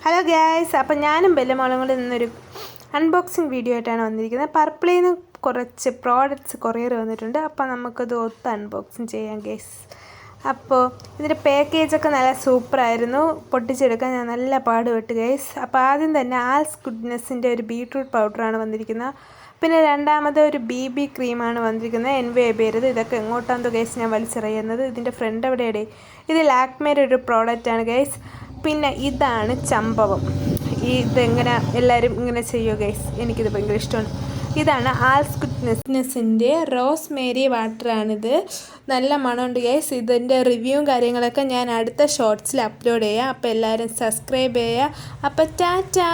Hello guys, അപ്പം ഞാനും ബെല്ലമോളും കൂടി ഇന്നൊരു അൺബോക്സിങ് വീഡിയോ ആയിട്ടാണ് വന്നിരിക്കുന്നത്. പർപ്പിളിൽ നിന്ന് കുറച്ച് പ്രോഡക്റ്റ്സ് കൊറിയർ വന്നിട്ടുണ്ട്. അപ്പോൾ നമുക്കത് അൺബോക്സിങ് ചെയ്യാം ഗൈസ്. അപ്പോൾ ഇതിൻ്റെ പാക്കേജൊക്കെ നല്ല സൂപ്പറായിരുന്നു. പൊട്ടിച്ചെടുക്കാൻ ഞാൻ നല്ല പാടുപെട്ട് ഗൈസ്. അപ്പോൾ ആദ്യം തന്നെ ആൽസ് ഗുഡ്നെസ്സിൻ്റെ ഒരു ബീട്രൂട്ട് പൗഡറാണ് വന്നിരിക്കുന്നത്. പിന്നെ രണ്ടാമത് ഒരു BB ക്രീമാണ് വന്നിരിക്കുന്നത്, എൻവേബ് ചെയ്തത്. ഇതൊക്കെ എങ്ങോട്ടാണെന്നോ ഗൈസ് ഞാൻ വലിച്ചെറിയുന്നത്. ഇതിൻ്റെ ഫ്രണ്ട് എവിടെയാണ്? ഇത് ലാക്മേയുടെ ഒരു പ്രോഡക്റ്റാണ് ഗൈസ്. പിന്നെ ഇതാണ് ചമ്പവം. ഇതെങ്ങനെ എല്ലാവരും ഇങ്ങനെ ചെയ്യുമോ ഗൈസ്? എനിക്കിത് ഭയങ്കര ഇഷ്ടമാണ്. ഇതാണ് ആൽസ് ഗുഡ്നെസ്സിൻ്റെ റോസ് മേരി വാട്ടറാണിത്. നല്ല മണമുണ്ട് ഗൈസ്. ഇതിൻ്റെ റിവ്യൂവും കാര്യങ്ങളൊക്കെ ഞാൻ അടുത്ത ഷോർട്സിൽ അപ്ലോഡ് ചെയ്യാം. അപ്പോൾ എല്ലാവരും സബ്സ്ക്രൈബ് ചെയ്യുക. അപ്പോൾ ടാറ്റാ.